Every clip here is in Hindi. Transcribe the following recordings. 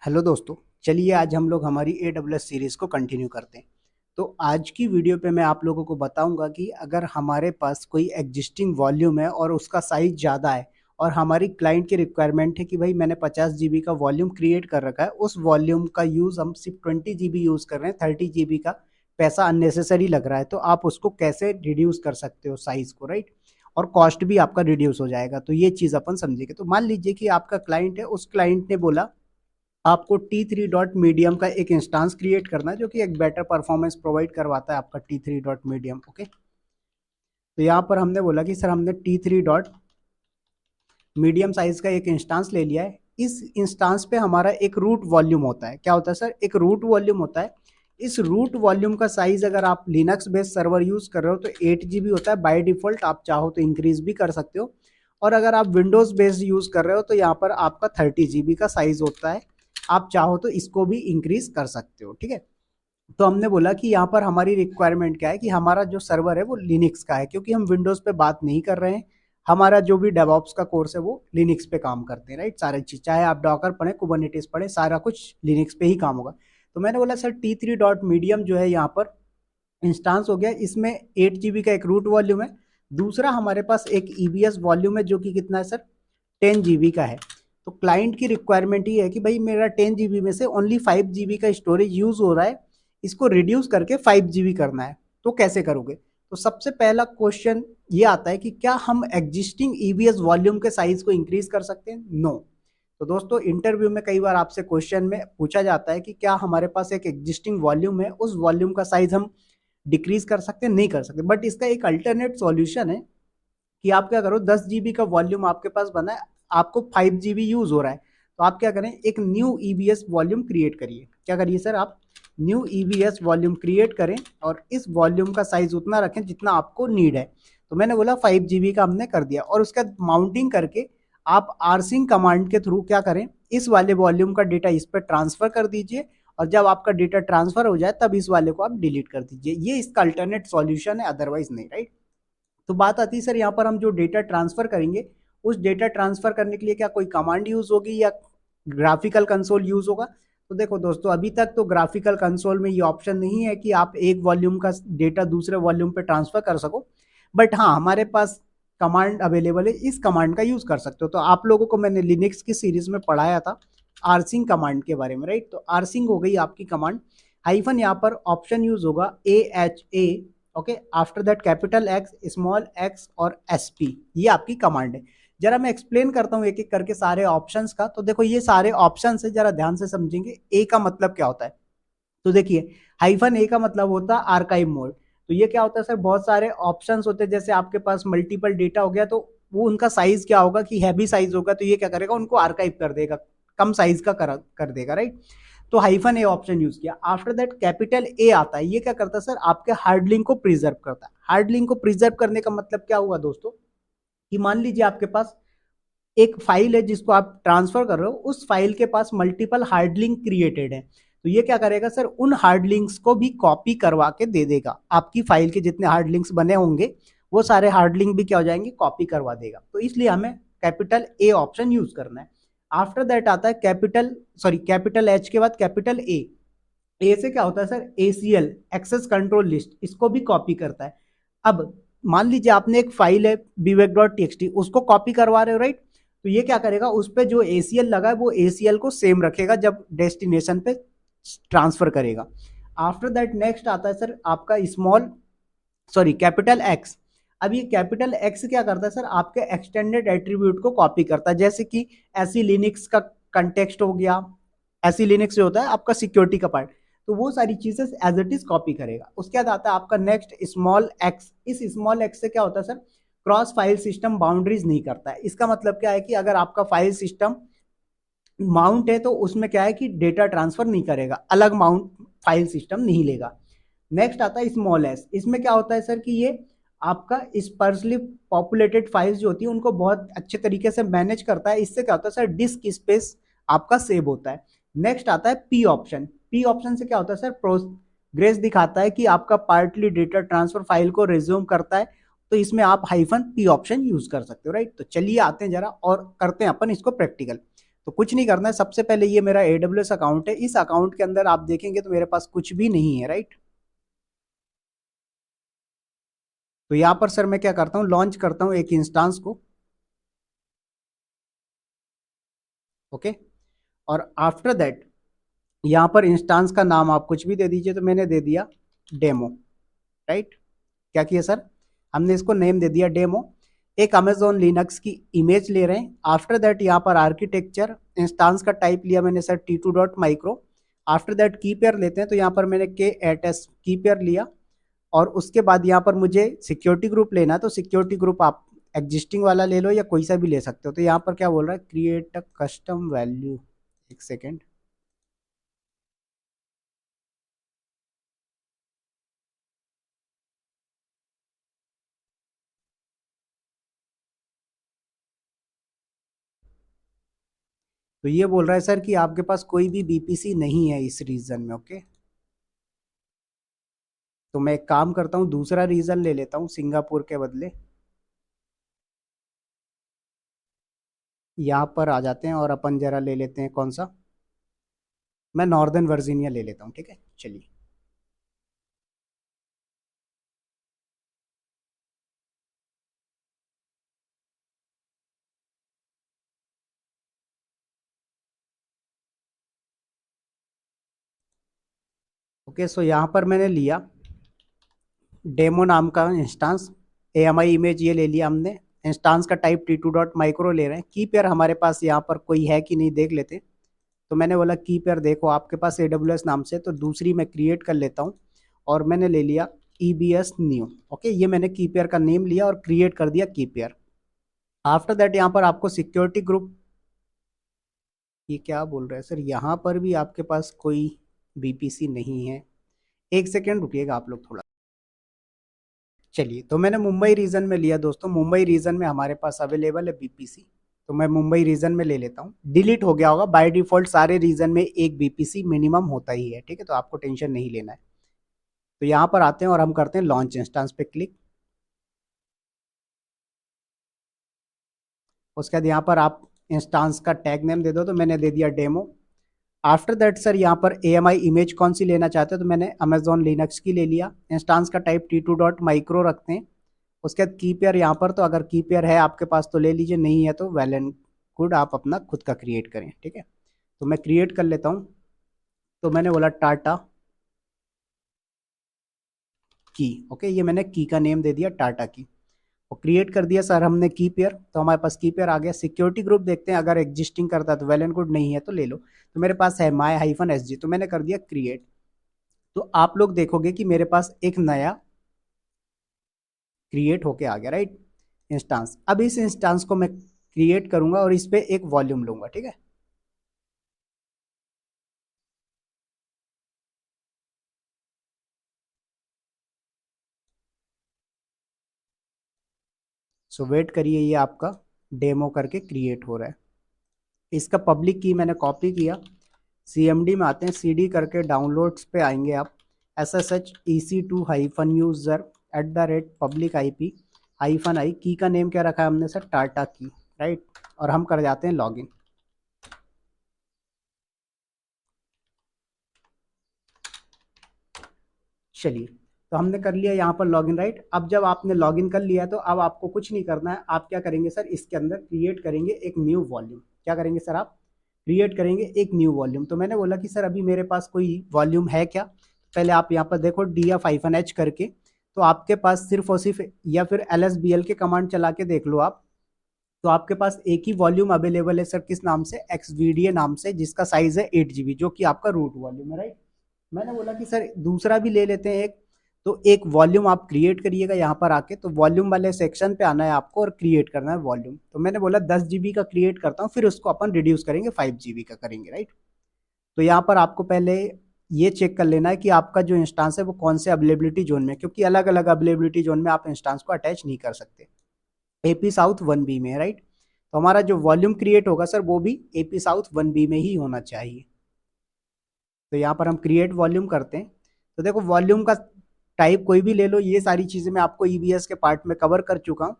हेलो दोस्तों, चलिए आज हम लोग हमारी AWS सीरीज़ को कंटिन्यू करते हैं। तो आज की वीडियो पे मैं आप लोगों को बताऊंगा कि अगर हमारे पास कोई एग्जिस्टिंग वॉल्यूम है और उसका साइज ज़्यादा है और हमारी क्लाइंट की रिक्वायरमेंट है कि भाई मैंने 50 GB का वॉल्यूम क्रिएट कर रखा है, उस वॉल्यूम का यूज़ हम सिर्फ 20 GB यूज़ कर रहे हैं, 30 GB का पैसा अननेसेसरी लग रहा है, तो आप उसको कैसे रिड्यूस कर सकते हो साइज़ को, राइट। और कॉस्ट भी आपका रिड्यूस हो जाएगा। तो ये चीज़ अपन समझेंगे। तो मान लीजिए कि आपका क्लाइंट है, उस क्लाइंट ने बोला आपको T3 डॉट मीडियम का एक इंस्टांस क्रिएट करना है जो कि एक बेटर परफॉर्मेंस प्रोवाइड करवाता है आपका T3 डॉट मीडियम। ओके, तो यहाँ पर हमने बोला कि सर हमने T3 डॉट मीडियम साइज का एक इंस्टांस ले लिया है। इस इंस्टांस पे हमारा एक रूट वॉल्यूम होता है। क्या होता है सर? एक रूट वॉल्यूम होता है। इस रूट वॉल्यूम का साइज अगर आप लिनक्स बेस्ड सर्वर यूज कर रहे हो तो 8 GB होता है बाय डिफॉल्ट। आप चाहो तो इंक्रीज भी कर सकते हो, और अगर आप विंडोज बेस्ड यूज कर रहे हो तो यहाँ पर आपका 30 GB का साइज होता है। आप चाहो तो इसको भी इंक्रीज कर सकते हो, ठीक है। तो हमने बोला कि यहाँ पर हमारी रिक्वायरमेंट क्या है कि हमारा जो सर्वर है वो लिनक्स का है, क्योंकि हम विंडोज पे बात नहीं कर रहे हैं। हमारा जो भी डेवऑप्स का कोर्स है वो लिनक्स पे काम करते हैं, राइट। सारी चीज चाहे आप डॉकर पढ़े, कुबरनेटिस पढ़े, सारा कुछ लिनक्स पे ही काम होगा। तो मैंने बोला सर T3 डॉट मीडियम जो है यहाँ पर इंस्टांस हो गया, इसमें 8 GB का एक रूट वॉल्यूम है। दूसरा हमारे पास एक EBS वॉल्यूम है जो कि कितना है सर? 10 GB का है। तो क्लाइंट की रिक्वायरमेंट ये है कि भाई मेरा 10 GB में से ओनली 5 GB का स्टोरेज यूज हो रहा है, इसको रिड्यूस करके 5 GB करना है। तो कैसे करोगे? तो सबसे पहला क्वेश्चन ये आता है कि क्या हम एग्जिस्टिंग EBS वॉल्यूम के साइज को इंक्रीज कर सकते हैं? नो। तो दोस्तों इंटरव्यू में कई बार आपसे क्वेश्चन में पूछा जाता है कि क्या हमारे पास एक एग्जिस्टिंग वॉल्यूम है, उस वॉल्यूम का साइज हम डिक्रीज कर सकते हैं? नहीं कर सकते। बट इसका एक अल्टरनेट सॉल्यूशन है कि आप क्या करो, 10 GB का वॉल्यूम आपके पास बना है, आपको 5 GB यूज हो रहा है, तो आप क्या करें, एक न्यू EBS वॉल्यूम क्रिएट करिए। क्या करिए सर? आप न्यू EBS वॉल्यूम क्रिएट करें और इस वॉल्यूम का साइज उतना रखें जितना आपको नीड है। तो मैंने बोला 5 GB का हमने कर दिया, और उसका माउंटिंग करके आप rsync कमांड के थ्रू क्या करें, इस वाले वॉल्यूम का डेटा इस पर ट्रांसफर कर दीजिए, और जब आपका डेटा ट्रांसफर हो जाए तब इस वाले को आप डिलीट कर दीजिए। ये इसका अल्टरनेट सॉल्यूशन है, अदरवाइज नहीं, राइट। तो बात आती है सर यहाँ पर हम जो डेटा ट्रांसफर करेंगे, उस डेटा ट्रांसफर करने के लिए क्या कोई कमांड यूज होगी या ग्राफिकल कंसोल यूज होगा? तो देखो दोस्तों, अभी तक तो ग्राफिकल कंसोल में ये ऑप्शन नहीं है कि आप एक वॉल्यूम का डेटा दूसरे वॉल्यूम पे ट्रांसफर कर सको। बट हाँ, हमारे पास कमांड अवेलेबल है, इस कमांड का यूज कर सकते हो। तो आप लोगों को मैंने लिनक्स की सीरीज में पढ़ाया था rsync कमांड के बारे में, राइट। तो rsync हो गई आपकी कमांड। हाइफन यहाँ पर ऑप्शन यूज होगा AHA, okay. After that capital X, small x और SP, ये आपकी कमांड है। जरा मैं एक्सप्लेन करता हूँ एक एक करके सारे ऑप्शंस का। तो देखो ये सारे ऑप्शंस है, जरा ध्यान से समझेंगे। ए का मतलब क्या होता है? तो देखिए, हाइफन ए का मतलब होता है आर्काइव मोड। तो ये क्या होता है सर? बहुत सारे ऑप्शंस होते हैं, जैसे आपके पास मल्टीपल डेटा हो गया, तो वो उनका साइज क्या होगा कि हैवी साइज होगा, तो ये क्या करेगा, उनको आर्काइव कर देगा, कम साइज का कर देगा, राइट। तो हाइफन ए ऑप्शन यूज किया। आफ्टर दैट कैपिटल ए आता है, ये क्या करता है सर? आपके हार्ड लिंक को प्रिजर्व करता है। हार्ड लिंक को प्रिजर्व करने का मतलब क्या हुआ दोस्तों, कि मान लीजिए आपके पास एक फाइल है जिसको आप ट्रांसफर कर रहे हो, उस फाइल के पास मल्टीपल हार्ड लिंक क्रिएटेड है, तो ये क्या करेगा सर? उन हार्ड लिंक्स को भी कॉपी करवा के दे देगा। आपकी फाइल के जितने हार्ड लिंक्स बने होंगे वो सारे हार्ड लिंक भी क्या हो जाएंगे? कॉपी करवा देगा। तो इसलिए हमें कैपिटल ए ऑप्शन यूज करना है। आफ्टर दैट आता है कैपिटल एच के बाद कैपिटल ए से क्या होता है sir? ACL, access control list, इसको भी कॉपी करता है। अब मान लीजिए आपने एक फाइल है bivec.txt, उसको कॉपी करवा रहे हो, राइट। तो ये क्या करेगा, उस पर जो ACL लगा है वो ACL को सेम रखेगा जब डेस्टिनेशन पे ट्रांसफर करेगा। आफ्टर दैट नेक्स्ट आता है सर आपका कैपिटल एक्स। अब ये कैपिटल एक्स क्या करता है सर? आपके एक्सटेंडेड एट्रीब्यूट को कॉपी करता है, जैसे कि एसी लिनक्स का कंटेक्स्ट हो गया। एसी लिनक्स जो होता है आपका सिक्योरिटी का पार्ट, तो वो सारी चीजें एज इट इज कॉपी करेगा। उसके बाद आता है आपका नेक्स्ट स्मॉल एक्स। इस स्मॉल एक्स से क्या होता है sir? Cross file system boundaries नहीं करता है। इसका मतलब क्या है कि अगर आपका फाइल सिस्टम माउंट है तो उसमें क्या है कि डेटा ट्रांसफर नहीं करेगा, अलग माउंट फाइल सिस्टम नहीं लेगा। नेक्स्ट आता है स्मॉल एस। इसमें क्या होता है सर कि ये आपका स्पर्सली पॉपुलेटेड फाइल्स जो होती है उनको बहुत अच्छे तरीके से मैनेज करता है। इससे क्या होता है सर? डिस्क स्पेस आपका सेव होता है। नेक्स्ट आता है पी ऑप्शन। पी ऑप्शन से क्या होता है सर? प्रोग्रेस दिखाता है कि आपका पार्टली डेटा ट्रांसफर फाइल को रिज्यूम करता है। तो इसमें आप हाइफन पी ऑप्शन यूज कर सकते हो, राइट। तो चलिए आते हैं जरा और करते हैं अपन इसको प्रैक्टिकल। तो कुछ नहीं करना है, सबसे पहले ये मेरा AWS अकाउंट है, इस अकाउंट के अंदर आप देखेंगे तो मेरे पास कुछ भी नहीं है, राइट। तो यहाँ पर सर मैं क्या करता हूँ, लॉन्च करता हूँ एक इंस्टांस को, ओके। और आफ्टर दैट यहाँ पर इंस्टांस का नाम आप कुछ भी दे दीजिए, तो मैंने दे दिया डेमो, राइट। क्या किया सर, हमने इसको नेम दे दिया डेमो। एक अमेजोन लिनक्स की इमेज ले रहे हैं। आफ्टर दैट यहाँ पर आर्किटेक्चर इंस्टांस का टाइप लिया मैंने सर T2.micro। आफ्टर दैट की पेयर लेते हैं, तो यहाँ पर मैंने K8s की पेयर लिया। और उसके बाद यहाँ पर मुझे सिक्योरिटी ग्रुप लेना है, तो सिक्योरिटी ग्रुप आप एग्जिस्टिंग वाला ले लो या कोई सा भी ले सकते हो। तो यहाँ पर क्या बोल रहा है, क्रिएट अ कस्टम वैल्यू, एक सेकेंड। तो ये बोल रहा है सर कि आपके पास कोई भी बीपीसी नहीं है इस रीजन में, ओके। तो मैं एक काम करता हूँ, दूसरा रीजन ले लेता हूँ सिंगापुर के बदले। यहाँ पर आ जाते हैं और अपन जरा ले लेते हैं कौन सा, मैं नॉर्दर्न वर्जीनिया ले लेता हूँ, ठीक है, चलिए। ओके, सो यहाँ पर मैंने लिया डेमो नाम का इंस्टांस, AMI इमेज ये ले लिया हमने। इंस्टांस का टाइप T2.micro ले रहे हैं। की पेयर हमारे पास यहाँ पर कोई है कि नहीं देख लेते। तो मैंने बोला की पेयर देखो आपके पास AWS नाम से, तो दूसरी मैं क्रिएट कर लेता हूँ। और मैंने ले लिया EBS न्यू, ओके। ये मैंने की पेयर का नेम लिया और क्रिएट कर दिया की पेयर। आफ्टर दैट यहाँ पर आपको सिक्योरिटी ग्रुप, ये क्या बोल रहा है सर, यहाँ पर भी आपके पास कोई बीपीसी नहीं है। एक सेकेंड रुकिएगा आप लोग थोड़ा। चलिए, तो मैंने मुंबई रीजन में लिया दोस्तों। मुंबई रीजन में हमारे पास अवेलेबल है बीपीसी, तो मैं मुंबई रीजन में ले लेता हूँ। डिलीट हो गया होगा बाय डिफॉल्ट, सारे रीजन में एक बीपीसी मिनिमम होता ही है, ठीक है, तो आपको टेंशन नहीं लेना है। तो यहाँ पर आते हैं और हम करते हैं लॉन्च इंस्टांस पे क्लिक। उसके बाद यहाँ पर आप इंस्टांस का टैग नेम दे दो, तो मैंने दे दिया डेमो। आफ्टर दैट सर यहाँ पर AMI इमेज कौन सी लेना चाहते हो, तो मैंने अमेजोन लिनक्स की ले लिया। इंस्टांस का टाइप T2.micro रखते हैं। उसके बाद की पेयर यहाँ पर, तो अगर की पेयर है आपके पास तो ले लीजिए, नहीं है तो वेल एंड गुड, आप अपना खुद का क्रिएट करें, ठीक है। तो मैं क्रिएट कर लेता हूँ। तो मैंने बोला टाटा की, ओके, ये मैंने की का नेम दे दिया टाटा की, और क्रिएट कर दिया सर हमने की पेयर। तो हमारे पास की पेयर आ गया। सिक्योरिटी ग्रुप देखते हैं, अगर एग्जिस्टिंग करता है तो वेल एंड गुड, नहीं है तो ले लो। तो मेरे पास है my-sg, तो मैंने कर दिया क्रिएट। तो आप लोग देखोगे कि मेरे पास एक नया क्रिएट होके आ गया, राइट, इंस्टांस। अब इस इंस्टांस को मैं क्रिएट करूंगा और इस पे एक वॉल्यूम लूंगा, ठीक है। सो वेट करिए, ये आपका डेमो करके क्रिएट हो रहा है। इसका पब्लिक की मैंने कॉपी किया। CMD में आते हैं, CD करके डाउनलोड्स पे आएंगे आप। SSH EC2-user@public IP-i, की का नेम क्या रखा है हमने सर, टाटा की, राइट। और हम कर जाते हैं लॉगिन। चलिए, तो हमने कर लिया यहाँ पर लॉगिन, राइट। अब जब आपने लॉगिन कर लिया तो अब आपको कुछ नहीं करना है। आप क्या करेंगे सर, इसके अंदर क्रिएट करेंगे एक न्यू वॉल्यूम। क्या करेंगे सर, आप क्रिएट करेंगे एक न्यू वॉल्यूम। तो मैंने बोला कि सर अभी मेरे पास कोई वॉल्यूम है क्या। पहले आप यहाँ पर देखो df-h करके, तो आपके पास सिर्फ और सिर्फ, या फिर LSBL के कमांड चला के देख लो आप, तो आपके पास एक ही वॉल्यूम अवेलेबल है सर, किस नाम से, XVDA नाम से, जिसका साइज है 8 GB, जो कि आपका रूट वॉल्यूम है, राइट। मैंने बोला कि सर दूसरा भी ले लेते हैं एक। तो एक वॉल्यूम आप क्रिएट करिएगा यहाँ पर आके, तो वॉल्यूम वाले सेक्शन पे आना है आपको और क्रिएट करना है वॉल्यूम। तो मैंने बोला 10 GB का क्रिएट करता हूँ, फिर उसको अपन रिड्यूस करेंगे 5 GB का करेंगे, राइट। तो यहाँ पर आपको पहले ये चेक कर लेना है कि आपका जो इंस्टांस है वो कौन से अवेलेबिलिटी जोन में, क्योंकि अलग अलग अवेलेबिलिटी जोन में आप इंस्टांस को अटैच नहीं कर सकते। AP साउथ 1B में है, राइट। तो हमारा जो वॉल्यूम क्रिएट होगा सर वो भी AP साउथ 1B में ही होना चाहिए। तो यहाँ पर हम क्रिएट वॉल्यूम करते हैं। तो देखो वॉल्यूम का टाइप कोई भी ले लो, ये सारी चीज़ें मैं आपको EBS के पार्ट में कवर कर चुका हूँ।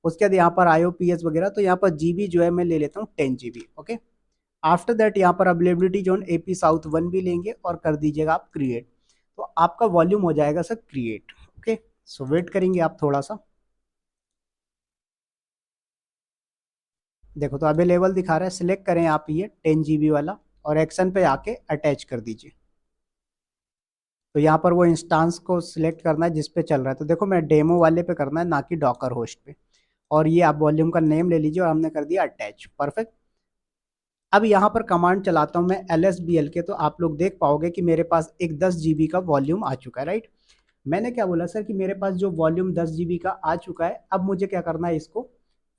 उसके बाद यहाँ पर IOPS वगैरह, तो यहाँ पर GB जो है मैं ले लेता हूँ 10 GB, ओके। आफ्टर दैट यहाँ पर अवेलेबिलिटी जोन AP साउथ 1 भी लेंगे और कर दीजिएगा आप क्रिएट, तो आपका वॉल्यूम हो जाएगा सर क्रिएट। ओके, सो वेट करेंगे आप थोड़ा सा। देखो तो अवेलेबल दिखा रहा है, सिलेक्ट करें आप ये 10 GB वाला और एक्शन पे आके अटैच कर दीजिए। तो यहाँ पर वो इंस्टांस को सिलेक्ट करना है जिस पे चल रहा है, तो देखो मैं डेमो वाले पे करना है ना कि डॉकर होस्ट पे। और ये आप वॉल्यूम का नेम ले लीजिए और हमने कर दिया अटैच, परफेक्ट। अब यहाँ पर कमांड चलाता हूँ मैं LSBL के, तो आप लोग देख पाओगे कि मेरे पास एक 10 GB का वॉल्यूम आ चुका है, राइट। मैंने क्या बोला सर कि मेरे पास जो वॉल्यूम 10 GB का आ चुका है, अब मुझे क्या करना है, इसको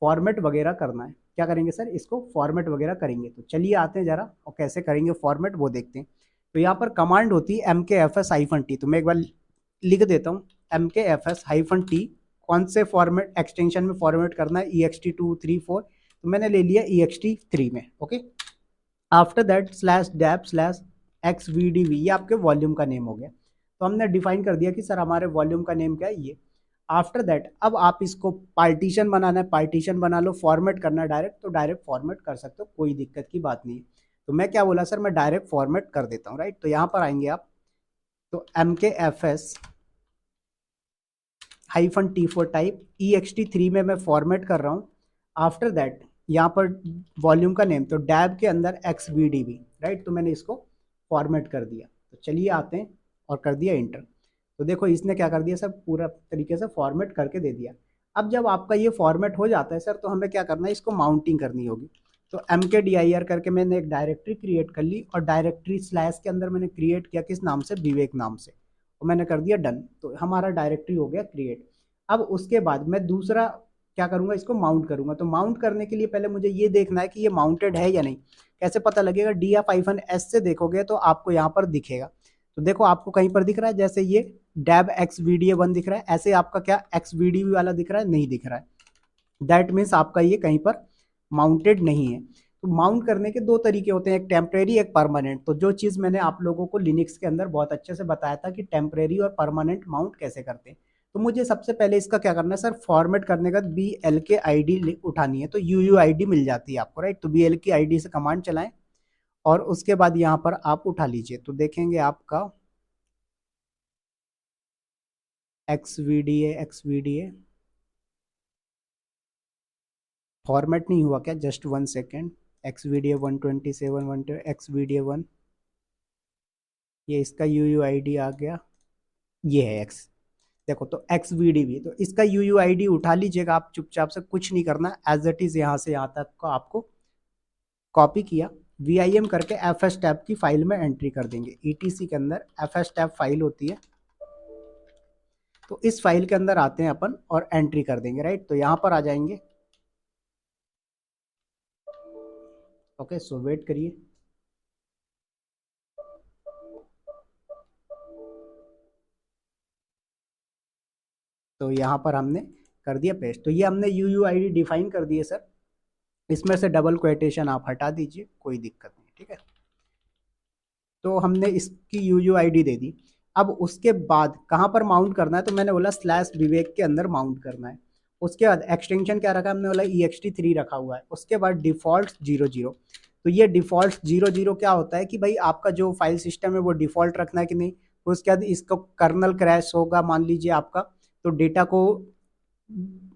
फॉर्मेट वगैरह करना है। क्या करेंगे सर, इसको फॉर्मेट वगैरह करेंगे। तो चलिए आते हैं जरा और कैसे करेंगे फॉर्मेट वो देखते हैं। तो यहाँ पर कमांड होती है MKFS-T, तो मैं एक बार लिख देता हूँ MKFS-T। कौन से फॉर्मेट एक्सटेंशन में फॉर्मेट करना है, EXT2 3 4, तो मैंने ले लिया EXT3 में। ओके, आफ्टर दैट /dab/xvdv, ये आपके वॉल्यूम का नेम हो गया। तो हमने डिफाइन कर दिया कि सर हमारे वॉल्यूम का नेम क्या है, ये। आफ्टर दैट अब आप इसको पार्टीशन बनाना है, पार्टीशन बना लो। फॉर्मेट करना है डायरेक्ट, तो डायरेक्ट फॉर्मेट कर सकते हो, कोई दिक्कत की बात नहीं है। तो मैं क्या बोला सर, मैं डायरेक्ट फॉर्मेट कर देता हूँ, राइट। तो यहाँ पर आएंगे आप, तो MKFS-T फॉर टाइप, EXT3 में मैं फॉर्मेट कर रहा हूँ। आफ्टर दैट यहाँ पर वॉल्यूम का नेम, तो डैब के अंदर XVDV, राइट। तो मैंने इसको फॉर्मेट कर दिया। तो चलिए आते हैं और कर दिया इंटर। तो देखो इसने क्या कर दिया सर, पूरा तरीके से फॉर्मेट करके दे दिया। अब जब आपका ये फॉर्मेट हो जाता है सर, तो हमें क्या करना है, इसको माउंटिंग करनी होगी। तो MKDIR करके मैंने एक डायरेक्टरी क्रिएट कर ली और डायरेक्टरी स्लैश के अंदर मैंने क्रिएट किया किस नाम से, विवेक नाम से, और मैंने कर दिया डन। तो हमारा डायरेक्टरी हो गया क्रिएट। अब उसके बाद मैं दूसरा क्या करूंगा, इसको माउंट करूंगा। तो माउंट करने के लिए पहले मुझे ये देखना है कि ये माउंटेड है या नहीं। कैसे पता लगेगा, DF-S से देखोगे तो आपको यहाँ पर दिखेगा। तो देखो आपको कहीं पर दिख रहा है, जैसे ये डैब XVDA1 दिख रहा है, ऐसे आपका क्या XVDV वाला दिख रहा है, नहीं दिख रहा है। दैट मीन्स आपका ये कहीं पर माउंटेड नहीं है। तो माउंट करने के दो तरीके होते हैं, एक टेम्परेरी एक परमानेंट। तो जो चीज़ मैंने आप लोगों को लिनक्स के अंदर बहुत अच्छे से बताया था कि टेम्परेरी और परमानेंट माउंट कैसे करते हैं। तो मुझे सबसे पहले इसका क्या करना है सर, फॉर्मेट करने का BL ID उठानी है। तो UUID मिल जाती है आपको, राइट। तो BL ID से कमांड चलाएं और उसके बाद यहाँ पर आप उठा लीजिए। तो देखेंगे आपका XVDA फॉर्मेट नहीं हुआ क्या, जस्ट 1 सेकेंड। XVDA 127 XVDA1, ये इसका UUID आ गया, ये है X। देखो तो XVDV, तो इसका UUID उठा लीजिएगा आप, चुपचाप से, कुछ नहीं करना, एज इट इज यहाँ से यहाँ तक को आपको कॉपी किया, VIM करके FS टैब की फाइल में एंट्री कर देंगे। ETC के अंदर FS टैब फाइल होती है, तो इस फाइल के अंदर आते हैं अपन और एंट्री कर देंगे, राइट। तो यहाँ पर आ जाएंगे। ओके, सो वेट करिए। तो यहाँ पर हमने कर दिया पेस्ट। तो ये हमने UUID डिफाइन कर दिए सर। इसमें से डबल क्वेटेशन आप हटा दीजिए, कोई दिक्कत नहीं, ठीक है। तो हमने इसकी UUID दे दी। अब उसके बाद कहाँ पर माउंट करना है, तो मैंने बोला /विवेक के अंदर माउंट करना है। उसके बाद एक्सटेंशन क्या रखा हमने, बोला EXT3 रखा हुआ है। उसके बाद डिफॉल्ट 00। तो ये डिफॉल्ट 00 क्या होता है कि भाई आपका जो फाइल सिस्टम है वो डिफॉल्ट रखना है कि नहीं। उसके बाद इसको कर्नल क्रैश होगा मान लीजिए आपका, तो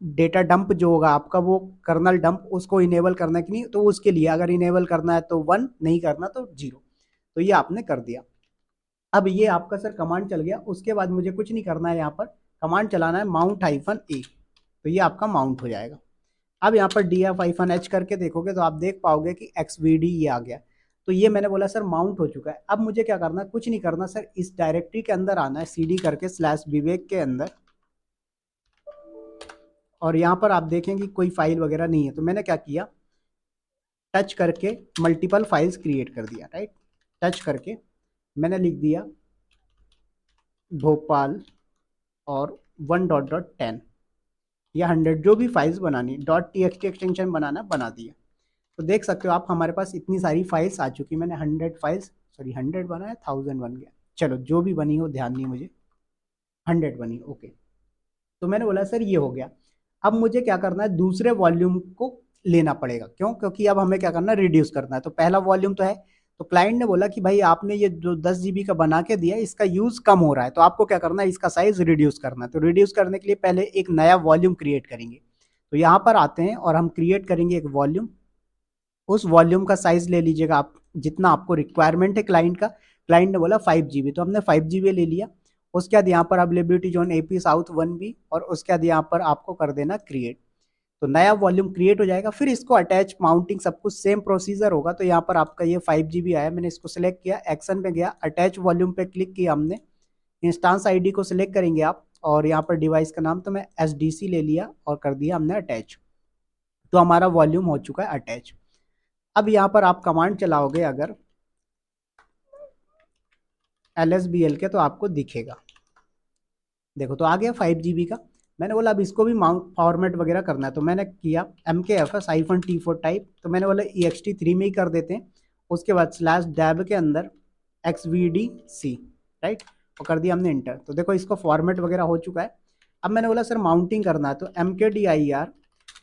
डेटा डंप जो होगा आपका, वो कर्नल डंप उसको इनेबल करना है कि नहीं। तो उसके लिए अगर इनेबल करना है तो 1, नहीं करना तो 0। तो ये आपने कर दिया। अब ये आपका सर कमांड चल गया। उसके बाद मुझे कुछ नहीं करना है, यहाँ पर कमांड चलाना है mount-a, तो ये आपका माउंट हो जाएगा। अब यहाँ पर DF-H करके देखोगे तो आप देख पाओगे कि XVD ये आ गया। तो ये मैंने बोला सर माउंट हो चुका है। अब मुझे क्या करना है, कुछ नहीं करना सर, इस डायरेक्टरी के अंदर आना है, CD करके /विवेक के अंदर, और यहाँ पर आप देखेंगे कोई फाइल वगैरह नहीं है। तो मैंने क्या किया, टच करके मल्टीपल फाइल्स क्रिएट कर दिया, राइट। टच करके मैंने लिख दिया भोपाल और 1.10 या 100, जो भी फाइल्स बनानी, .txt एक्सटेंशन बनाना बना दिया। तो देख सकते हो आप हमारे पास इतनी सारी फाइल्स आ चुकी। मैंने 100 फाइल्स, सॉरी 100 बनाया, 1000 बन गया, चलो जो भी बनी हो ध्यान नहीं मुझे, 100 बनी, ओके। तो मैंने बोला सर ये हो गया। अब मुझे क्या करना है, दूसरे वॉल्यूम को लेना पड़ेगा। क्यों? क्योंकि अब हमें क्या करना है, रिड्यूस करना है। तो पहला वॉल्यूम तो है, तो क्लाइंट ने बोला कि भाई आपने ये जो 10 जीबी का बना के दिया इसका यूज कम हो रहा है, तो आपको क्या करना है, इसका साइज रिड्यूस करना है। तो रिड्यूस करने के लिए पहले एक नया वॉल्यूम क्रिएट करेंगे। तो यहाँ पर आते हैं और हम क्रिएट करेंगे एक वॉल्यूम। उस वॉल्यूम का साइज ले लीजिएगा आप, जितना आपको रिक्वायरमेंट है क्लाइंट का। क्लाइंट ने बोला 5 जीबी, तो हमने 5 जीबी ले लिया। उसके बाद यहाँ पर availability zone AP south 1B, और उसके बाद यहाँ पर आपको कर देना क्रिएट। तो नया वॉल्यूम क्रिएट हो जाएगा। फिर इसको अटैच, माउंटिंग, सब कुछ सेम प्रोसीजर होगा। तो यहाँ पर आपका ये 5 जीबी आया, मैंने इसको सिलेक्ट किया, एक्शन पे गया, अटैच वॉल्यूम पे क्लिक किया हमने। इंस्टांस आईडी को सिलेक्ट करेंगे आप, और यहाँ पर डिवाइस का नाम तो मैं SDC ले लिया और कर दिया हमने अटैच। तो हमारा वॉल्यूम हो चुका है अटैच। अब यहाँ पर आप कमांड चलाओगे अगर LSBL के, तो आपको दिखेगा, देखो तो आ गया 5 जीबी का। मैंने बोला अब इसको भी माउंट फॉर्मेट वगैरह करना है, तो मैंने किया MKFS-T4 टाइप, तो मैंने बोला ext3 में ही कर देते हैं। उसके बाद /dab के अंदर XVDC, राइट, और कर दिया हमने इंटर। तो देखो इसको फॉर्मेट वगैरह हो चुका है। अब मैंने बोला सर माउंटिंग करना है, तो MKDIR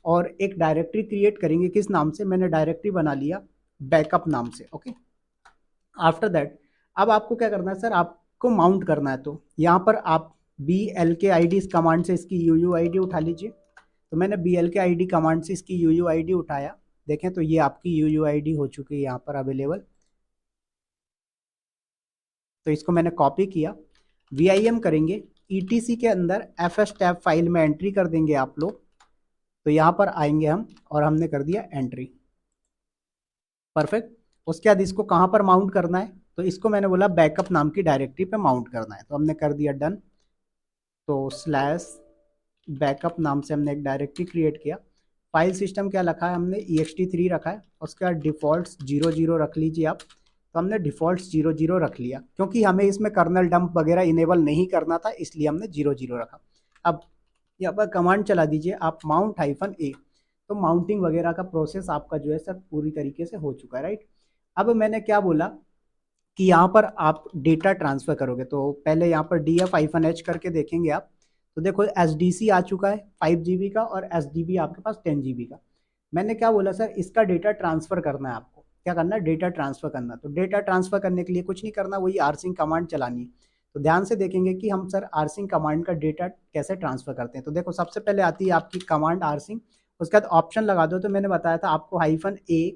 और एक डायरेक्टरी क्रिएट करेंगे। किस नाम से? मैंने डायरेक्टरी बना लिया बैकअप नाम से। ओके, आफ्टर दैट अब आपको क्या करना है सर, आपको माउंट करना है। तो यहाँ पर आप BLKID इस कमांड से इसकी UUID उठा लीजिए। तो मैंने BLKID कमांड से इसकी UUID उठाया। देखें तो ये आपकी UUID हो चुकी है यहाँ पर अवेलेबल। तो इसको मैंने कॉपी किया, VIM करेंगे, ETC के अंदर FS टैब फाइल में एंट्री कर देंगे आप लोग। तो यहाँ पर आएंगे हम, और हमने कर दिया एंट्री, परफेक्ट। उसके बाद इसको कहाँ पर माउंट करना है, तो इसको मैंने बोला बैकअप नाम की डायरेक्टरी पे माउंट करना है। तो हमने कर दिया डन। तो /बैकअप नाम से हमने एक डायरेक्टरी क्रिएट किया। फाइल सिस्टम क्या रखा है हमने, ext3 रखा है। उसके बाद डिफॉल्ट्स 00 रख लीजिए आप। तो हमने डिफॉल्ट्स 00 रख लिया, क्योंकि हमें इसमें कर्नल डंप वगैरह इनेबल नहीं करना था, इसलिए हमने 00 रखा। अब यहाँ पर कमांड चला दीजिए आप mount-a। तो माउंटिंग वगैरह का प्रोसेस आपका जो है सर पूरी तरीके से हो चुका है, राइट। अब मैंने क्या बोला कि यहाँ पर आप डेटा ट्रांसफर करोगे, तो पहले यहाँ पर DF-H करके देखेंगे आप। तो देखो SDC आ चुका है 5 जीबी का, और SDB आपके पास 10 जीबी का। मैंने क्या बोला सर, इसका डेटा ट्रांसफर करना है आपको। क्या करना है? डेटा ट्रांसफर करना। तो डेटा ट्रांसफर करने के लिए कुछ नहीं करना, वही rsync कमांड चलानी है। तो ध्यान से देखेंगे कि हम सर rsync कमांड का डेटा कैसे ट्रांसफर करते हैं। तो देखो सबसे पहले आती है आपकी कमांड rsync, उसके बाद ऑप्शन लगा दो। तो मैंने बताया था आपको -A,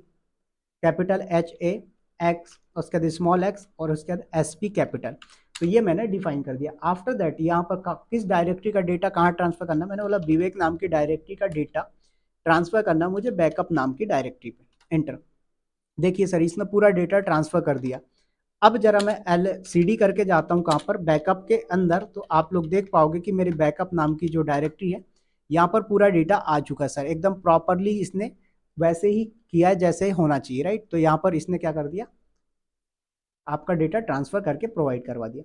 कैपिटल HAX, उसके बाद स्मॉल x, और उसके बाद SP कैपिटल। तो ये मैंने डिफाइन कर दिया। आफ्टर दैट यहाँ पर किस डायरेक्टरी का डेटा कहाँ ट्रांसफर करना, मैंने बोला विवेक नाम की डायरेक्टरी का डेटा ट्रांसफर करना मुझे बैकअप नाम की डायरेक्टरी पे। एंटर। देखिए सर इसने पूरा डेटा ट्रांसफर कर दिया। अब जरा मैं LCD करके जाता हूँ कहाँ पर, बैकअप के अंदर। तो आप लोग देख पाओगे कि मेरी बैकअप नाम की जो डायरेक्टरी है, यहाँ पर पूरा डेटा आ चुका है सर, एकदम प्रॉपरली इसने वैसे ही किया है जैसे होना चाहिए, राइट। तो यहाँ पर इसने क्या कर दिया, आपका डेटा ट्रांसफर करके प्रोवाइड करवा दिया।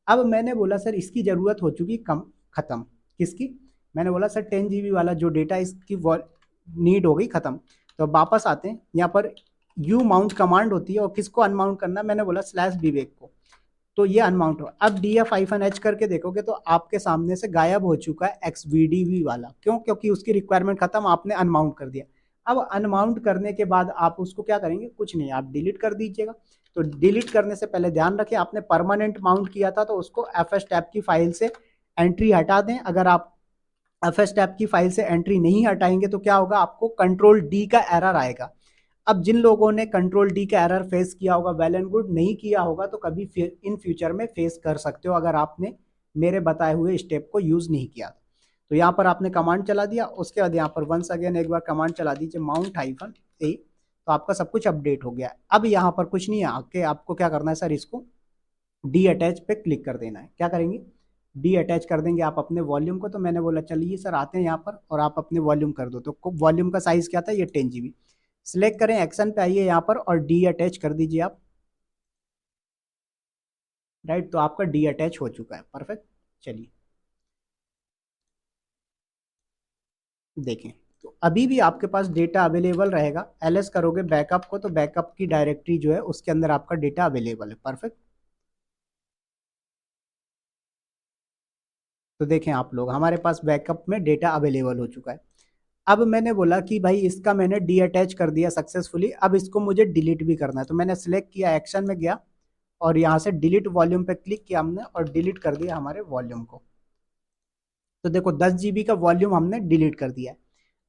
अब मैंने बोला सर इसकी ज़रूरत हो चुकी कम ख़त्म। किसकी? मैंने बोला सर 10 जीबी वाला जो डेटा इसकी नीड हो गई ख़त्म। तो वापस आते हैं, यहाँ पर यू माउंट कमांड होती है, और किसको अनमाउंट करना, मैंने बोला /विवेक को। तो ये अनमाउंट हो। अब DF-H करके देखोगे तो आपके सामने से गायब हो चुका है XVDV वाला। क्यों? क्योंकि उसकी रिक्वायरमेंट खत्म, आपने अनमाउंट कर दिया। अब अनमाउंट करने के बाद आप उसको क्या करेंगे, कुछ नहीं, आप डिलीट कर दीजिएगा। तो डिलीट करने से पहले ध्यान रखें, आपने परमानेंट माउंट किया था, तो उसको FS टैब की फाइल से एंट्री हटा दें। अगर आप FS टैब की फाइल से एंट्री नहीं हटाएंगे तो क्या होगा, आपको Ctrl-D का एरर आएगा। अब जिन लोगों ने Ctrl-D का एरर फेस किया होगा वेल एंड गुड, नहीं किया होगा तो कभी इन फ्यूचर में फेस कर सकते हो, अगर आपने मेरे बताए हुए स्टेप को यूज नहीं किया। तो यहाँ पर आपने कमांड चला दिया। उसके बाद यहाँ पर वंस अगेन एक बार कमांड चला दीजिए mount-a। तो आपका सब कुछ अपडेट हो गया। अब यहाँ पर कुछ नहीं है, आके आपको क्या करना है सर, इसको डीअटैच पे क्लिक कर देना है। क्या करेंगे, डीअटैच कर देंगे आप अपने वॉल्यूम को। तो मैंने बोला चलिए सर आते हैं यहाँ पर, और आप अपने वॉल्यूम कर दो। तो वॉल्यूम का साइज क्या था, ये 10 जीबी। सिलेक्ट करें, एक्शन पे आइए यहाँ पर, और डीअटैच कर दीजिए आप, राइट। तो आपका डीअटैच हो चुका है, परफेक्ट। चलिए देखें, तो अभी भी आपके पास डेटा अवेलेबल रहेगा। LS करोगे बैकअप को, तो बैकअप की डायरेक्टरी जो है उसके अंदर आपका डेटा अवेलेबल है, परफेक्ट। तो देखें आप लोग, हमारे पास बैकअप में डेटा अवेलेबल हो चुका है। अब मैंने बोला कि भाई इसका मैंने डी अटैच कर दिया सक्सेसफुली, अब इसको मुझे डिलीट भी करना है। तो मैंने सिलेक्ट किया, एक्शन में गया और यहाँ से डिलीट वॉल्यूम पे क्लिक किया हमने और डिलीट कर दिया हमारे वॉल्यूम को। तो देखो 10 जीबी का वॉल्यूम हमने डिलीट कर दिया है।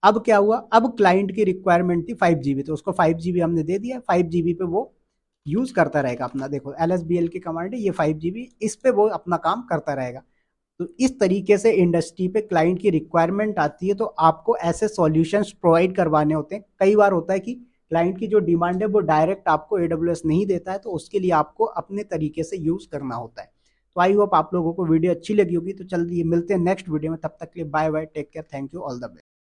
अब क्या हुआ, अब क्लाइंट की रिक्वायरमेंट थी 5 जीबी, तो उसको 5 जीबी हमने दे दिया। 5 जीबी पे वो यूज करता रहेगा अपना, देखो LSBL की कमांड है ये 5 जीबी, इस पे वो अपना काम करता रहेगा। तो इस तरीके से इंडस्ट्री पे क्लाइंट की रिक्वायरमेंट आती है तो आपको ऐसे सॉल्यूशंस प्रोवाइड करवाने होते हैं। कई बार होता है कि क्लाइंट की जो डिमांड है वो डायरेक्ट आपको AWS नहीं देता है, तो उसके लिए आपको अपने तरीके से यूज करना होता है। तो आई होप आप लोगों को वीडियो अच्छी लगी होगी। तो चलिए मिलते हैं नेक्स्ट वीडियो में, तब तक के लिए bye bye, take care, thank you, all the best.